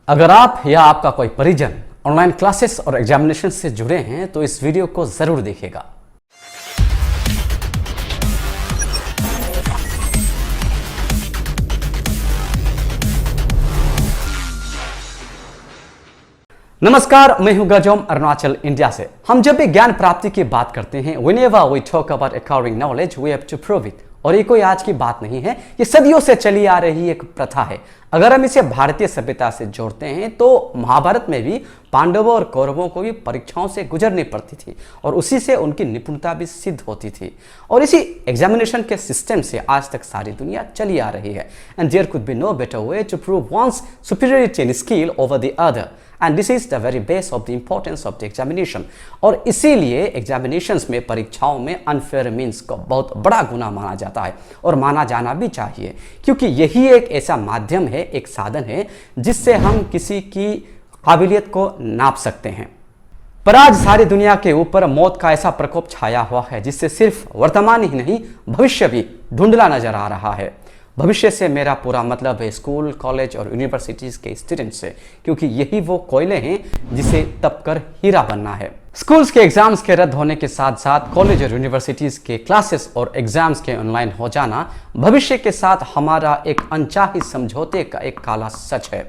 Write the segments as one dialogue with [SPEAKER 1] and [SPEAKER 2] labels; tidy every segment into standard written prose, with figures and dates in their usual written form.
[SPEAKER 1] अगर आप या आपका कोई परिजन ऑनलाइन क्लासेस और एग्जामिनेशन से जुड़े हैं तो इस वीडियो को जरूर देखिएगा। नमस्कार, मैं हूं गजोम अरुणाचल इंडिया से। हम जब भी ज्ञान प्राप्ति की बात करते हैं, whenever we talk about acquiring knowledge, we have to prove it। और ये कोई आज की बात नहीं है, ये सदियों से चली आ रही एक प्रथा है। अगर हम इसे भारतीय सभ्यता से जोड़ते हैं तो महाभारत में भी पांडवों और कौरवों को भी परीक्षाओं से गुजरनी पड़ती थी और उसी से उनकी निपुणता भी सिद्ध होती थी। और इसी एग्जामिनेशन के सिस्टम से आज तक सारी दुनिया चली आ रही है। And there could be no better way to prove one's superiority in skill over the other. And this is the very base of the importance of the examination. और इसीलिए एग्जामिनेशंस में, परीक्षाओं में अनफेयर मीन्स को बहुत बड़ा गुनाह माना जाता है और माना जाना भी चाहिए, क्योंकि यही एक ऐसा माध्यम है, एक साधन है जिससे हम किसी की काबिलियत को नाप सकते हैं। पर आज सारी दुनिया के ऊपर मौत का ऐसा प्रकोप छाया हुआ है जिससे सिर्फ वर्तमान ही नहीं, भविष्य भी धुंधला नजर आ रहा है। भविष्य से मेरा पूरा मतलब है स्कूल, कॉलेज और यूनिवर्सिटीज के स्टूडेंट्स से, क्योंकि यही वो कोयले हैं जिसे तपकर हीरा बनना है। स्कूल्स के एग्जाम्स के रद्द होने के साथ साथ कॉलेज और यूनिवर्सिटीज के क्लासेस और एग्जाम्स के ऑनलाइन हो जाना भविष्य के साथ हमारा एक अनचाही समझौते का एक काला सच है।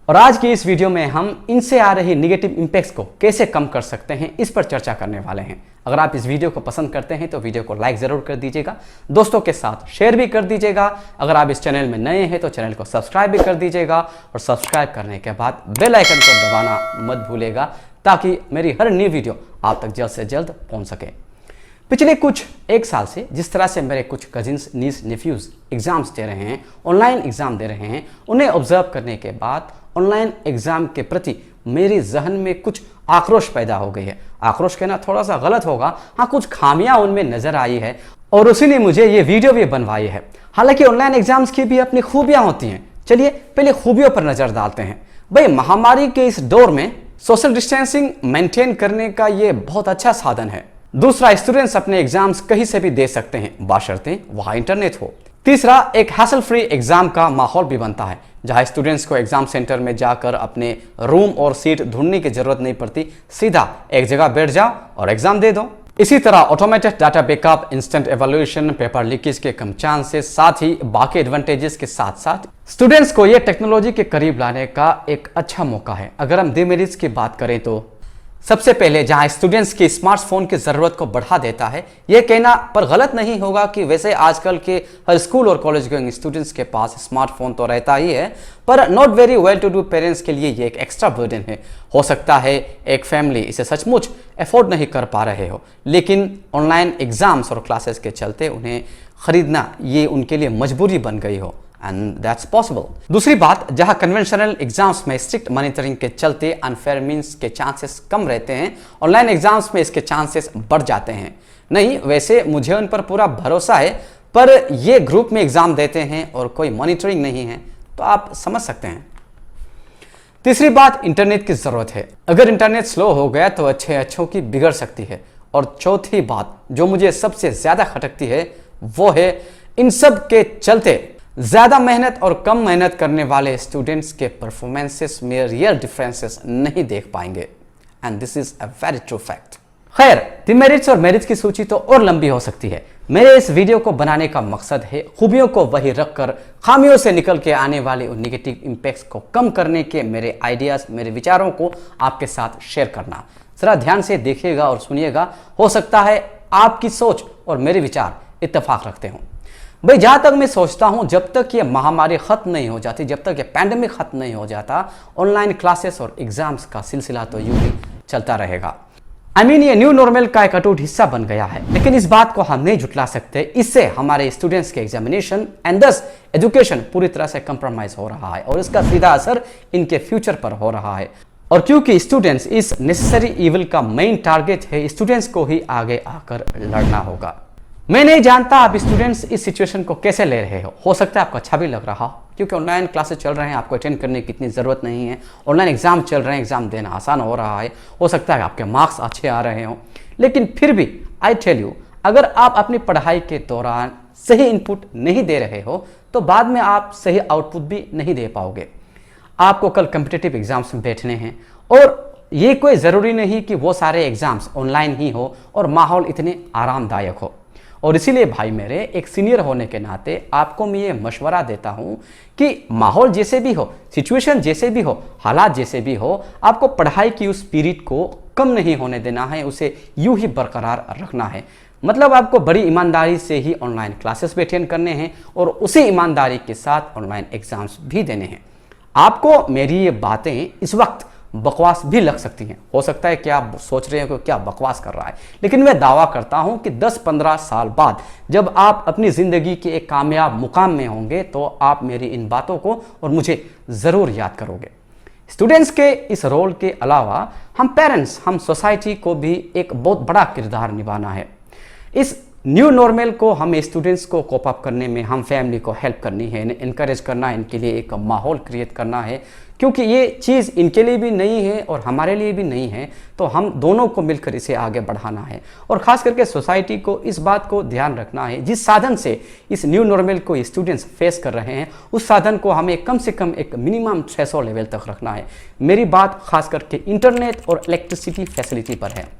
[SPEAKER 1] और आज की इस वीडियो में हम इनसे आ रही निगेटिव इंपैक्ट्स को कैसे कम कर सकते हैं, इस पर चर्चा करने वाले हैं। अगर आप इस वीडियो को पसंद करते हैं तो वीडियो को लाइक जरूर कर दीजिएगा, दोस्तों के साथ शेयर भी कर दीजिएगा। अगर आप इस चैनल में नए हैं तो चैनल को सब्सक्राइब भी कर दीजिएगा और सब्सक्राइब करने के बाद बेल आइकन को दबाना मत भूलिएगा ताकि मेरी हर नई वीडियो आप तक जल्द से जल्द पहुंच सके। पिछले कुछ एक साल से जिस तरह से मेरे कुछ कजिन्स, नीस, नेफ्यूज एग्जाम्स दे रहे हैं, ऑनलाइन एग्जाम दे रहे हैं, उन्हें ऑब्जर्व करने के बाद ऑनलाइन एग्जाम के प्रति मेरे जहन में कुछ आक्रोश पैदा हो गई है। आक्रोश कहना थोड़ा सा गलत होगा, हाँ, कुछ खामियां उनमें नजर आई है और उसी ने मुझे ये वीडियो भी बनवाई है। हालांकि ऑनलाइन एग्जाम्स की भी अपनी खूबियां होती हैं। चलिए पहले खूबियों पर नजर डालते हैं। भाई, महामारी के इस दौर में सोशल डिस्टेंसिंग मेंटेन करने का ये बहुत अच्छा साधन है। दूसरा, स्टूडेंट्स अपने एग्जाम्स कहीं से भी दे सकते हैं बशर्ते वहां इंटरनेट हो। तीसरा, एक हैसल फ्री एग्जाम का माहौल भी बनता है जहां स्टूडेंट्स को एग्जाम सेंटर में जाकर अपने रूम और सीट ढूंढने की जरूरत नहीं पड़ती, सीधा एक जगह बैठ जाओ और एग्जाम दे दो। इसी तरह automated data backup, instant evaluation, paper leakage के कम चांसेस, साथ ही बाकी एडवांटेजेस के साथ साथ स्टूडेंट्स को यह टेक्नोलॉजी के करीब लाने का एक अच्छा मौका है। अगर हम डिमेरिट्स की बात करें तो सबसे पहले जहां स्टूडेंट्स की स्मार्टफोन की जरूरत को बढ़ा देता है, यह कहना पर गलत नहीं होगा कि वैसे आजकल के हर स्कूल और कॉलेज गोइंग स्टूडेंट्स के पास स्मार्टफोन तो रहता ही है, पर not very well to do parents के लिए ये एक एक्स्ट्रा बर्डन है। हो सकता है एक फैमिली इसे सचमुच अफोर्ड नहीं कर पा रहे हो, लेकिन ऑनलाइन एग्जाम्स और क्लासेस के चलते उन्हें खरीदना ये उनके लिए मजबूरी बन गई हो। And that's possible। दूसरी बात, जहां कन्वेंशनल एग्जाम्स में स्ट्रिक्ट मॉनिटरिंग के चलते अनफेयर मीन्स के चांसेस कम रहते हैं, ऑनलाइन एग्जाम्स में इसके चांसेस बढ़ जाते हैं। नहीं, वैसे मुझे उन पर पूरा भरोसा है, पर ये ग्रुप में एग्जाम देते हैं और कोई मॉनिटरिंग नहीं है तो आप समझ सकते हैं। तीसरी बात, इंटरनेट की जरूरत है। अगर इंटरनेट स्लो हो गया तो अच्छों की बिगड़ सकती है। और चौथी बात जो मुझे सबसे ज्यादा खटकती है वो है, इन सब के चलते ज्यादा मेहनत और कम मेहनत करने वाले स्टूडेंट्स के परफॉर्मेंसेस में रियल डिफरेंसेस नहीं देख पाएंगे। And this is a very true fact. खैर, डिमेरिट्स और मेरिट्स की सूची तो और लंबी हो सकती है। मेरे इस वीडियो को बनाने का मकसद है खूबियों को वही रखकर खामियों से निकल के आने वाले उन निगेटिव इंपैक्ट्स को कम करने के मेरे आइडियाज, मेरे विचारों को आपके साथ शेयर करना। जरा ध्यान से देखिएगा और सुनिएगा, हो सकता है आपकी सोच और मेरे विचार इत्तेफाक रखते हों। भाई, जहां तक मैं सोचता हूं, जब तक ये महामारी खत्म नहीं हो जाती, जब तक ये पैंडेमिक खत्म नहीं हो जाता, ऑनलाइन क्लासेस और एग्जाम्स का सिलसिला तो यूं ही चलता रहेगा। ये न्यू नॉर्मल का एक अटूट हिस्सा बन गया है। लेकिन इस बात को हम नहीं झुटला सकते, इससे हमारे स्टूडेंट्स के एग्जामिनेशन एंड दस एजुकेशन पूरी तरह से कंप्रोमाइज हो रहा है और इसका सीधा असर इनके फ्यूचर पर हो रहा है। और क्योंकि स्टूडेंट्स इस नेसेसरी इविल का मेन टारगेट है, स्टूडेंट्स को ही आगे आकर लड़ना होगा। मैं नहीं जानता आप स्टूडेंट्स इस सिचुएशन को कैसे ले रहे हो सकता है आपको अच्छा भी लग रहा हो, क्योंकि ऑनलाइन क्लासेस चल रहे हैं, आपको अटेंड करने की इतनी ज़रूरत नहीं है। ऑनलाइन एग्जाम चल रहे हैं, एग्जाम देना आसान हो रहा है, हो सकता है आपके मार्क्स अच्छे आ रहे हों। लेकिन फिर भी आई टेल यू, अगर आप अपनी पढ़ाई के दौरान सही इनपुट नहीं दे रहे हो तो बाद में आप सही आउटपुट भी नहीं दे पाओगे। आपको कल कम्पिटिटिव एग्जाम्स में बैठने हैं, और ये कोई ज़रूरी नहीं कि वो सारे एग्जाम्स ऑनलाइन ही हो और माहौल इतने आरामदायक हो। और इसीलिए भाई मेरे, एक सीनियर होने के नाते आपको मैं ये मशवरा देता हूँ कि माहौल जैसे भी हो, सिचुएशन जैसे भी हो, हालात जैसे भी हो, आपको पढ़ाई की उस स्पिरिट को कम नहीं होने देना है, उसे यूं ही बरकरार रखना है। मतलब आपको बड़ी ईमानदारी से ही ऑनलाइन क्लासेस भी अटेंड करने हैं और उसी ईमानदारी के साथ ऑनलाइन एग्जाम्स भी देने हैं। आपको मेरी ये बातें इस वक्त बकवास भी लग सकती हैं, हो सकता है कि आप सोच रहे हो कि क्या बकवास कर रहा है, लेकिन मैं दावा करता हूं कि 10-15 साल बाद जब आप अपनी ज़िंदगी के एक कामयाब मुकाम में होंगे तो आप मेरी इन बातों को और मुझे ज़रूर याद करोगे। स्टूडेंट्स के इस रोल के अलावा हम पेरेंट्स, हम सोसाइटी को भी एक बहुत बड़ा किरदार निभाना है। इस न्यू नॉर्मल को हमें स्टूडेंट्स को कोप अप करने में हम फैमिली को हेल्प करनी है, इन्हें इनकरेज करना है, इनके लिए एक माहौल क्रिएट करना है, क्योंकि ये चीज़ इनके लिए भी नहीं है और हमारे लिए भी नहीं है, तो हम दोनों को मिलकर इसे आगे बढ़ाना है। और ख़ास करके सोसाइटी को इस बात को ध्यान रखना है, जिस साधन से इस न्यू नॉर्मल को स्टूडेंट्स फेस कर रहे हैं उस साधन को हमें कम से कम एक मिनिमम 600 लेवल तक रखना है। मेरी बात खास करके इंटरनेट और इलेक्ट्रिसिटी फैसिलिटी पर है।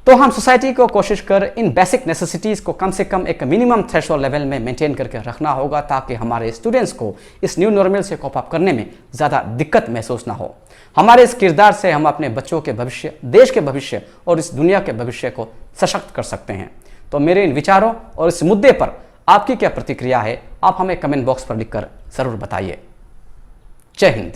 [SPEAKER 1] तो हम सोसाइटी को कोशिश कर इन बेसिक नेसेसिटीज़ को कम से कम एक मिनिमम थ्रेशोल्ड लेवल में मेंटेन करके रखना होगा, ताकि हमारे स्टूडेंट्स को इस न्यू नॉर्मल से कोप अप करने में ज़्यादा दिक्कत महसूस ना हो। हमारे इस किरदार से हम अपने बच्चों के भविष्य, देश के भविष्य और इस दुनिया के भविष्य को सशक्त कर सकते हैं। तो मेरे इन विचारों और इस मुद्दे पर आपकी क्या प्रतिक्रिया है, आप हमें कमेंट बॉक्स पर लिखकर ज़रूर बताइए। जय हिंद।